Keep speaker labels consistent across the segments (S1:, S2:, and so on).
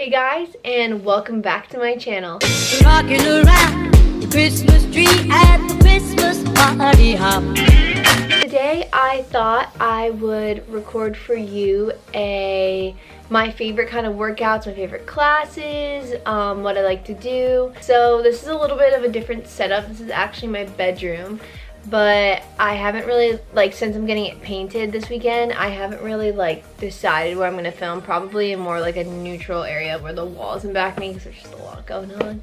S1: Hey guys, and welcome back to my channel.
S2: Rocking around the Christmas tree at the Christmas party hop.
S1: Today I thought I would record for you my favorite kind of workouts, my favorite classes, what I like to do. So this is a little bit of a different setup. This is actually my bedroom, but I haven't really, since I'm getting it painted this weekend, I haven't really decided where I'm gonna film. Probably in more like a neutral area where the wall isn't back me, because there's just a lot going on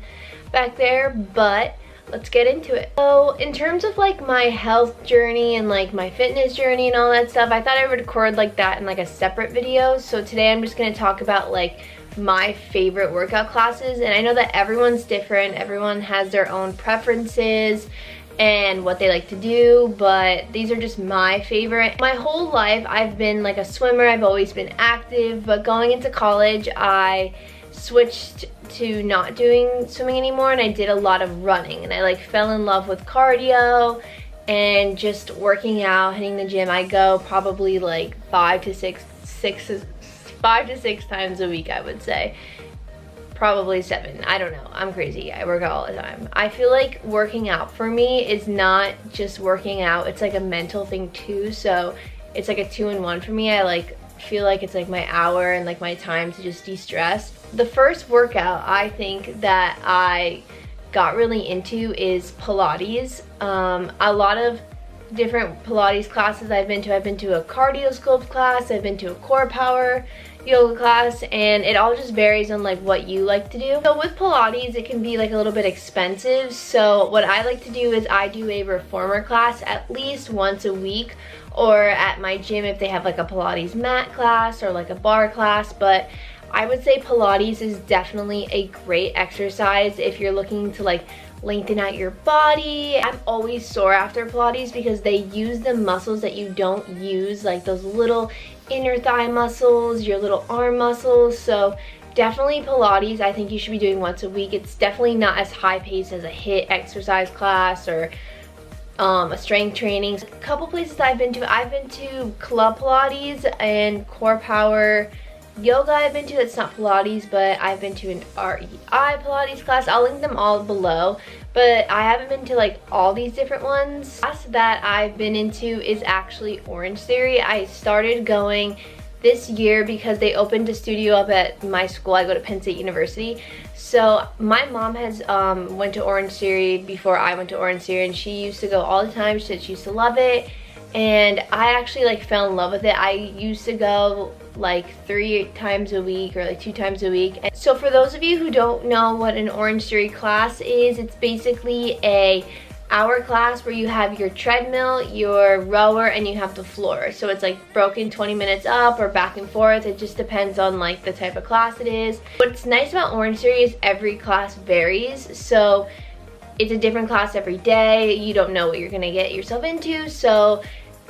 S1: back there. But let's get into it. So in terms of my health journey and my fitness journey and all that stuff, I thought I would record that in a separate video. So today I'm just gonna talk about my favorite workout classes. And I know that everyone's different, everyone has their own preferences and what they like to do, but these are just my favorite. My whole life I've been a swimmer. I've always been active, but going into college I switched to not doing swimming anymore, and I did a lot of running, and I fell in love with cardio and just working out, hitting the gym. I go probably 5 to 6 times a week, I would say. Probably 7, I don't know, I'm crazy, I work out all the time. I feel like working out for me is not just working out, it's a mental thing too, so it's a 2-in-1 for me. I feel like it's my hour and my time to just de-stress. The first workout I think that I got really into is Pilates. A lot of different Pilates classes I've been to. I've been to a cardio sculpt class, I've been to a core power yoga class, and it all just varies on what you like to do. So with Pilates it can be a little bit expensive, so what I like to do is I do a reformer class at least once a week, or at my gym if they have a Pilates mat class or a bar class. But I would say Pilates is definitely a great exercise if you're looking to lengthen out your body. I'm always sore after Pilates because they use the muscles that you don't use, those little inner thigh muscles, your little arm muscles. So definitely Pilates I think you should be doing once a week. It's definitely not as high paced as a HIIT exercise class or a strength training. A couple places I've been to Club Pilates and Core Power Yoga I've been to. It's not Pilates, but I've been to an REI Pilates class. I'll link them all below, but I haven't been to all these different ones. The class that I've been into is actually Orange Theory. I started going this year because they opened a studio up at my school. I go to Penn State University. So my mom has went to Orange Theory before I went to Orange Theory, and she used to go all the time. She said she used to love it, and I actually fell in love with it. I used to go 3 times a week or 2 times a week. And so for those of you who don't know what an Orange Theory class is, it's basically a hour class where you have your treadmill, your rower, and you have the floor. So it's broken 20 minutes up or back and forth. It just depends on the type of class it is. What's nice about Orange Theory is every class varies. So it's a different class every day. You don't know what you're gonna get yourself into. So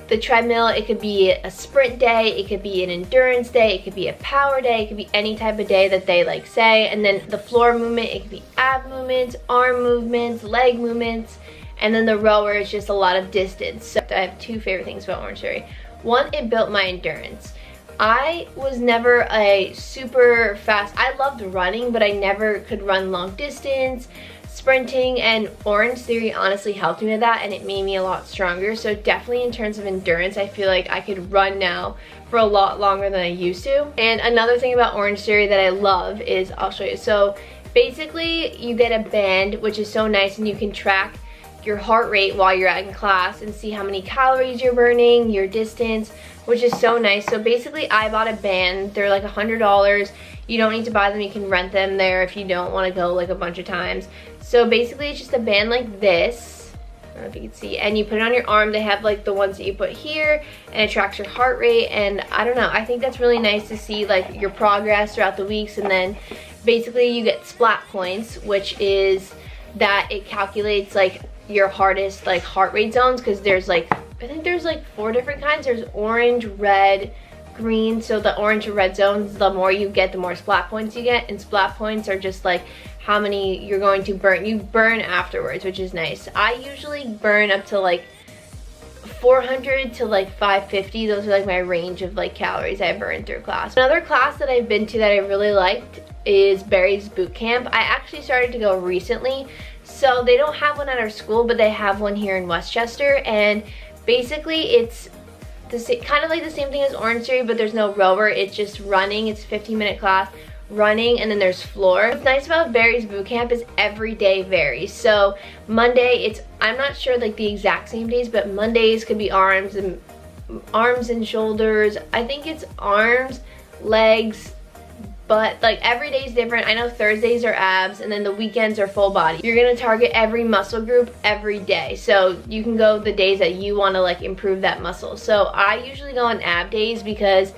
S1: the treadmill, it could be a sprint day, it could be an endurance day, it could be a power day, it could be any type of day that they say. And then the floor movement, it could be ab movements, arm movements, leg movements. And then the rower is just a lot of distance. So I have 2 favorite things about Orange Theory. One, it built my endurance. I was never a super fast, I loved running, but I never could run long distance, sprinting, and Orange Theory honestly helped me with that, and it made me a lot stronger. So definitely in terms of endurance, I feel like I could run now for a lot longer than I used to. And another thing about Orange Theory that I love is, I'll show you. So basically you get a band, which is so nice, and you can track your heart rate while you're in class and see how many calories you're burning, your distance, which is so nice. So basically I bought a band. They're $100. You don't need to buy them, you can rent them there if you don't want to go a bunch of times. So basically it's just a band like this, I don't know if you can see, and you put it on your arm. They have the ones that you put here, and it tracks your heart rate. And I don't know, I think that's really nice to see your progress throughout the weeks. And then basically you get splat points, which is that it calculates your hardest heart rate zones, because there's I think there's 4 different kinds. There's orange, red, green. So the orange and red zones, the more you get, the more splat points you get. And splat points are just how many you're going to burn. You burn afterwards, which is nice. I usually burn up to 400 to like 550. Those are like my range of like calories I burn through class. Another class that I've been to that I really liked is Barry's boot camp. I actually started to go recently. So they don't have one at our school, but they have one here in Westchester, and basically it's kind of like the same thing as Orange Theory, but there's no rower. It's just running. It's a 15-minute class, running, and then there's floor. What's nice about Barry's boot camp is every day varies. So Monday, I'm not sure like the exact same days, but Mondays could be arms and shoulders. I think it's arms, legs, but like every day is different. I know Thursdays are abs, and then the weekends are full body. You're gonna target every muscle group every day, so you can go the days that you want to like improve that muscle. So I usually go on ab days because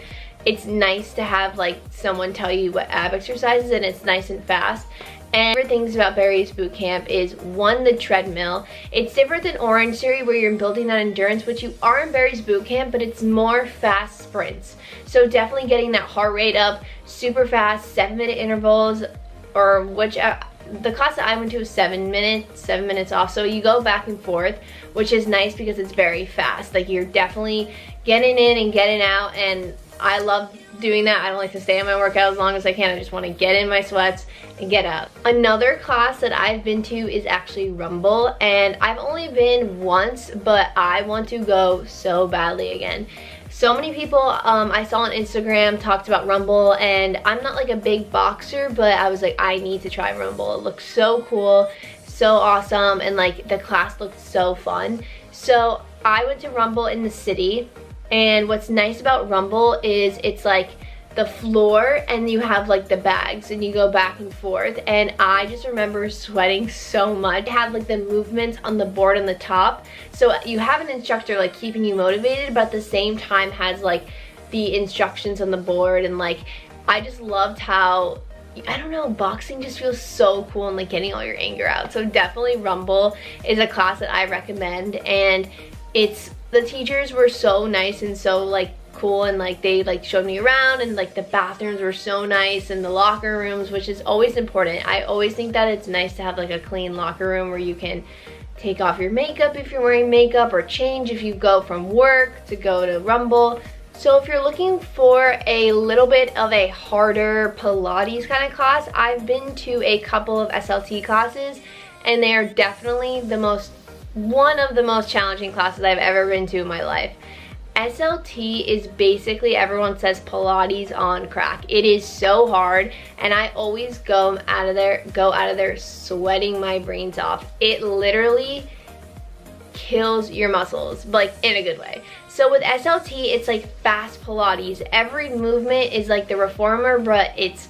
S1: it's nice to have like someone tell you what ab exercises, and it's nice and fast. And favorite things about Barry's boot camp is, one, the treadmill. It's different than Orange Theory where you're building that endurance, which you are in Barry's boot camp, but it's more fast sprints. So definitely getting that heart rate up super fast, 7-minute intervals, or the class that I went to was 7 minutes off. So you go back and forth, which is nice because it's very fast. Like you're definitely getting in and getting out, and I love doing that. I don't like to stay on my workout as long as I can. I just want to get in my sweats and get out. Another class that I've been to is actually Rumble, and I've only been once, but I want to go so badly again. So many people I saw on Instagram talked about Rumble, and I'm not like a big boxer, but I was like, I need to try Rumble. It looks so cool, so awesome, and like the class looked so fun. So I went to Rumble in the city. And what's nice about Rumble is it's like the floor, and you have like the bags, and you go back and forth, and I just remember sweating so much. It had like the movements on the board on the top, so you have an instructor like keeping you motivated, but at the same time has like the instructions on the board. And like I just loved how, I don't know, boxing just feels so cool, and like getting all your anger out. So definitely Rumble is a class that I recommend, and the teachers were so nice and so like cool, and like they like showed me around, and like the bathrooms were so nice, and the locker rooms, which is always important. I always think that it's nice to have like a clean locker room where you can take off your makeup if you're wearing makeup, or change if you go from work to go to Rumble. So if you're looking for a little bit of a harder Pilates kind of class, I've been to a couple of SLT classes, and they are definitely one of the most challenging classes I've ever been to in my life. SLT is basically, everyone says, Pilates on crack. It is so hard, and I always go out of there sweating my brains off. It literally kills your muscles, like in a good way. So with SLT, it's like fast Pilates. Every movement is like the reformer, but it's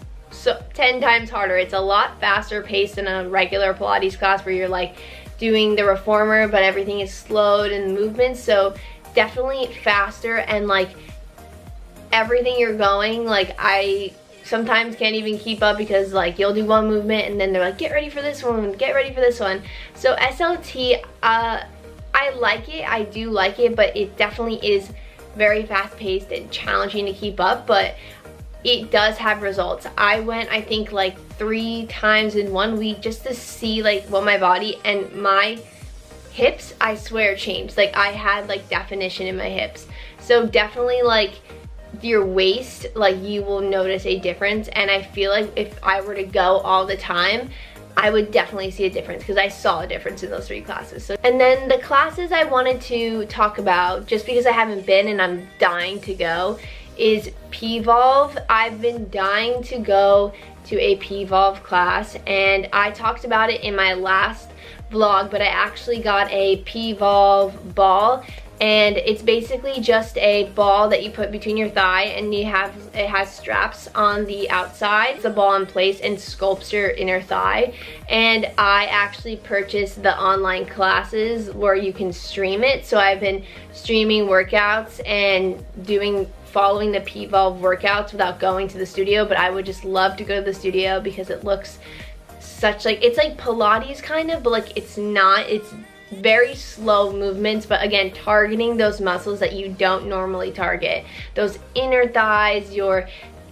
S1: 10 times harder. It's a lot faster paced than a regular Pilates class where you're like doing the reformer, but everything is slowed in movements. So definitely faster, and like everything you're going, like I sometimes can't even keep up, because like you'll do one movement and then they're like, get ready for this one, get ready for this one. So SLT, I like it, I do like it, but it definitely is very fast paced and challenging to keep up, but it does have results. I went, I think, like 3 times in 1 week just to see like what my body, and my hips, I swear, changed. Like I had like definition in my hips. So definitely like your waist, like you will notice a difference, and I feel like if I were to go all the time, I would definitely see a difference, because I saw a difference in those 3 classes. So, and then the classes I wanted to talk about, just because I haven't been and I'm dying to go, is P-Volve. I've been dying to go to a P-Volve class, and I talked about it in my last vlog, but I actually got a P-Volve ball, and it's basically just a ball that you put between your thigh, and it has straps on the outside. It's a ball in place and sculpts your inner thigh. And I actually purchased the online classes where you can stream it, so I've been streaming workouts and following the P-Volve workouts without going to the studio. But I would just love to go to the studio, because it looks such like, it's like Pilates kind of, but like it's not. It's very slow movements, but again, targeting those muscles that you don't normally target, those inner thighs, your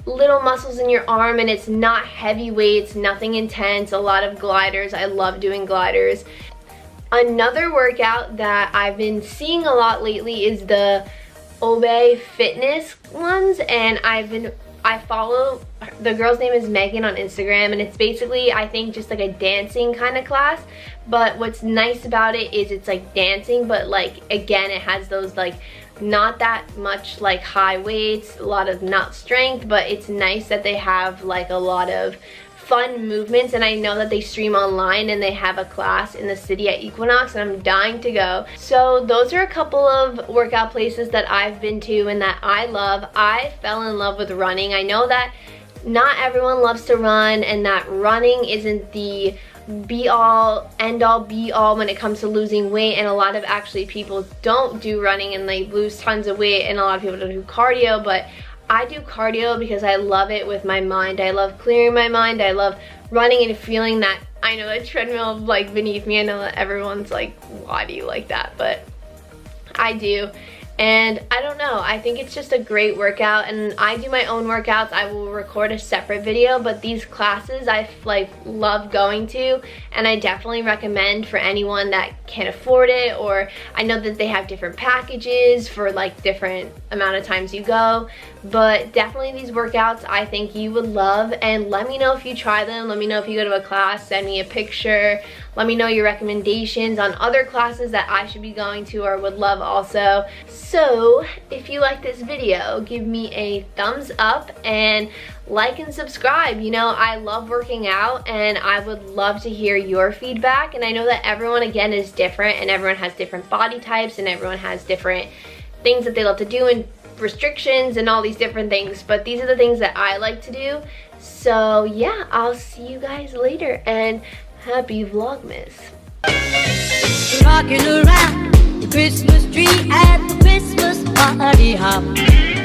S1: little muscles in your arm. And it's not heavy weights, nothing intense, a lot of gliders. I love doing gliders. Another workout that I've been seeing a lot lately is the Obey Fitness ones, and I follow, the girl's name is Megan on Instagram, and it's basically, I think, just like a dancing kind of class. But what's nice about it is it's like dancing, but like, again, it has those like not that much like high weights, a lot of not strength, but it's nice that they have like a lot of fun movements. And I know that they stream online and they have a class in the city at Equinox, and I'm dying to go. So those are a couple of workout places that I've been to and that I love. I fell in love with running. I know that not everyone loves to run, and that running isn't the be all end all be all when it comes to losing weight, and a lot of actually people don't do running and they lose tons of weight, and a lot of people don't do cardio. But I do cardio because I love it with my mind. I love clearing my mind. I love running and feeling that, I know the treadmill like beneath me. I know that everyone's like, why do you like that? But I do. And I don't know, I think it's just a great workout, and I do my own workouts. I will record a separate video, but these classes I like love going to, and I definitely recommend for anyone that can afford it, or I know that they have different packages for like different amount of times you go. But definitely these workouts I think you would love, and let me know if you try them. Let me know if you go to a class, send me a picture. Let me know your recommendations on other classes that I should be going to or would love also. So if you like this video, give me a thumbs up and like and subscribe. You know, I love working out, and I would love to hear your feedback. And I know that everyone, again, is different, and everyone has different body types, and everyone has different things that they love to do, and restrictions and all these different things, but these are the things that I like to do. So yeah, I'll see you guys later, and happy Vlogmas.
S2: Rocking around the Christmas tree at the Christmas party hop.